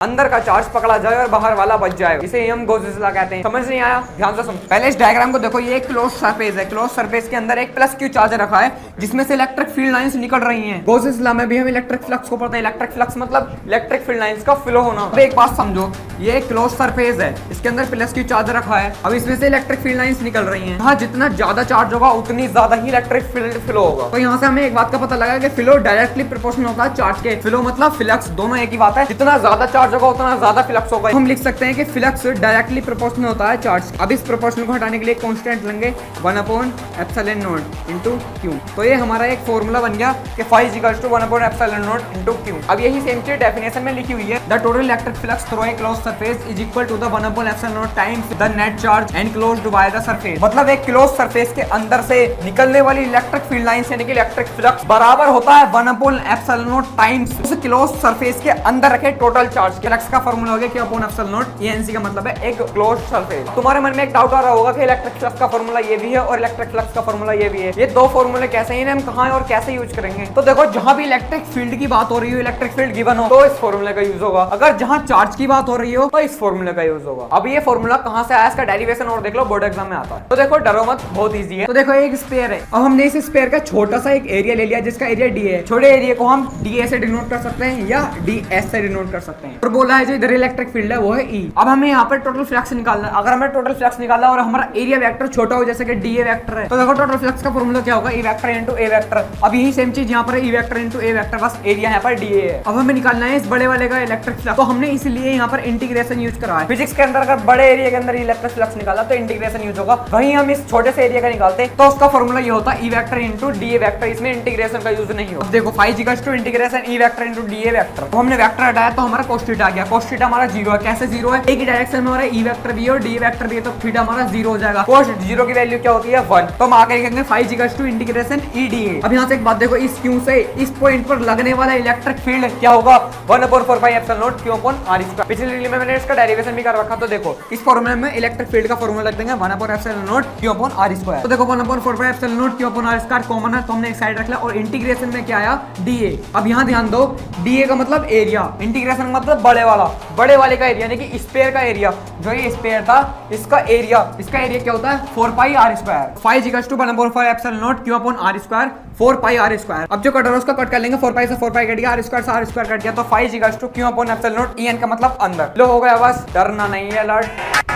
अंदर का चार्ज पकड़ा जाए और बाहर वाला बच जाए, इसे हम गॉसेस लॉ कहते हैं। समझ नहीं आया? ध्यान से सुन। पहले इस डायग्राम को देखो, ये एक क्लोज सरफेस है। क्लोज सरफेस के अंदर एक प्लस क्यू चार्ज रखा है जिसमें से इलेक्ट्रिक फील्ड लाइंस निकल रही हैं। गॉसेस लॉ में भी हम इलेक्ट्रिक फ्लक्स को पढ़ते हैं। इलेक्ट्रिक फ्लक्स मतलब इलेक्ट्रिक फील्ड लाइंस का फ्लो होना। अब एक बात समझो, ये एक क्लोज सरफेस है, इसके अंदर प्लस क्यू चार्ज रखा है। अब इसमें से इलेक्ट्रिक फील्ड लाइंस निकल रही हैं। हाँ, जितना ज्यादा चार्ज होगा उतनी ज्यादा ही इलेक्ट्रिक फील्ड फ्लो होगा। तो यहाँ से हमें एक बात का पता लगा कि फ्लो डायरेक्टली प्रोपोर्शनल होता है चार्ज के। फ्लो मतलब फ्लक्स, दोनों एक ही बात है। जितना ज्यादा चार्ज होगा उतना ज्यादा फ्लक्स होगा। हम लिख सकते हैं कि फ्लक्स डायरेक्टली प्रोपोर्शनल होता है चार्ज। अब इस प्रोपोर्शनल को हटाने के लिए कांस्टेंट लेंगे 1/ε0 इनटू q। तो ये हमारा एक फॉर्मूला बन गया कि phi is equals to 1/ε0 into q। अब यही सेम चीज डेफिनेशन में लिखी हुई है, the total electric flux through a closed surface is equal to the 1/ε0 times the net charge enclosed by the surface. मतलब एक क्लोज्ड सरफेस के अंदर से निकलने वाली इलेक्ट्रिक फील्ड लाइंस यानी कि इलेक्ट्रिक फ्लक्स बराबर होता है 1/ε0 टाइम्स उस क्लोज्ड सरफेस के अंदर रखे टोटल चार्ज। फ्लक्स का फॉर्मूला हो गया q/ε0। ये एनसी का मतलब है एक क्लोज्ड सरफेस। तुम्हारे मन में एक डाउट आ रहा होगा कि इलेक्ट्रिक फ्लक्स का फॉर्मूला ये भी है और इलेक्ट्रिक फ्लक्स का फॉर्मूला ये भी है, ये दो फॉर्मूले कैसे हैं, हम कहां और कैसे यूज करेंगे? तो देखो, जहां भी इलेक्ट्रिक फील्ड की बात हो रही हो, इलेक्ट्रिक फील्ड गिवन हो, तो इस फॉर्मूले का यूज होगा। अगर जहां चार्ज की बात हो रही हो तो इस फॉर्मूले का यूज होगा। अब ये फॉर्मूला कहां से आया, इसका डेरिवेशन और देख लो, बोर्ड एग्जाम में आता है। तो देखो, डरो मत, बहुत ईजी है। तो देखो, एक स्फीयर है। अब हमने इस स्फीयर का छोटा सा एक एरिया ले लिया जिसका एरिया डी है। छोटे एरिया को हम डी से डिनोट कर सकते हैं या डी एस से डिनोट कर सकते हैं। और बोला है जो इधर इलेक्ट्रिक फील्ड है वो है ई। अब हमें यहाँ पर टोटल फ्लक्स निकालना है। अगर हमें टोटल फ्लक्स निकालना है और हमारा एरिया वेक्टर छोटा हो, जैसे कि डी ए वेक्टर है, तो देखो टोटल फ्लक्स का फॉर्मूला क्या होगा, ई वेक्टर इनटू ए वेक्टर। अब यही सेम चीज यहाँ पर ई वेक्टर इनटू ए वेक्टर, बस एरिया यहाँ पर डी ए है। अब हमें निकालना है इस बड़े वाले का इलेक्ट्रिक फ्लक्स, तो हमने इसलिए यहाँ पर इंटीग्रेशन यूज करा है। फिजिक्स के अंदर अगर बड़े एरिया के अंदर इलेक्ट्रिक फ्लक्स निकाला तो इंटीग्रेशन यूज होगा। वहीं हम इस छोटे से एरिया का निकालते तो उसका फॉर्मूला ये होता है E vector into D A vector. इसमें इंटीग्रेशन का यूज नहीं होगा। देखो, phi is equals to integration E vector into D A vector. तो हमने वेक्टर हटाया तो हमारा cos थीटा आ गया। cos थीटा हमारा 0 है। कैसे 0 है? एक ही डायरेक्शन में हमारा ई वेक्टर भी है और डी वेक्टर भी है, तो थीटा हमारा 0 हो जाएगा। cos 0 की वैल्यू क्या होती है? 1। तो हम आगे लिखेंगे phi is equals to integration E D A. अब यहाँ से एक बात देखो, इस q से इस पॉइंट पर लगने वाला इलेक्ट्रिक फील्ड क्या होगा? 1/4πε0 q/r²। पिछली वीडियो में मैंने इसका डेरिवेशन भी कर रखा। तो देखो, इस फॉर्मूले में इलेक्ट्रिक फील्ड का फॉर्मूला लिख देंगे 1/ε0 q/r²। तो देखो 1/4πε0 q/r² कॉमन है, तो हमने एक साइड रख लिया और इंटीग्रेशन में क्या आया? dA। अब यहाँ ध्यान दो, dA का मतलब एरिया, इंटीग्रेशन का मतलब बड़े वाले का एरिया, यानी कि स्फीयर का एरिया। जो ये स्फीयर था इसका एरिया क्या होता है? 4πr²। phi is equals to 1/4πε0 q/r², 4πr²। अब जो कट रहा है उसका कट कर लेंगे, 4π से 4π कट गया, r² से r² कट गया, तो phi is equals to q/ε0। En का मतलब अंदर। लो, हो गया, बस डरना नहीं है, अलर्ट।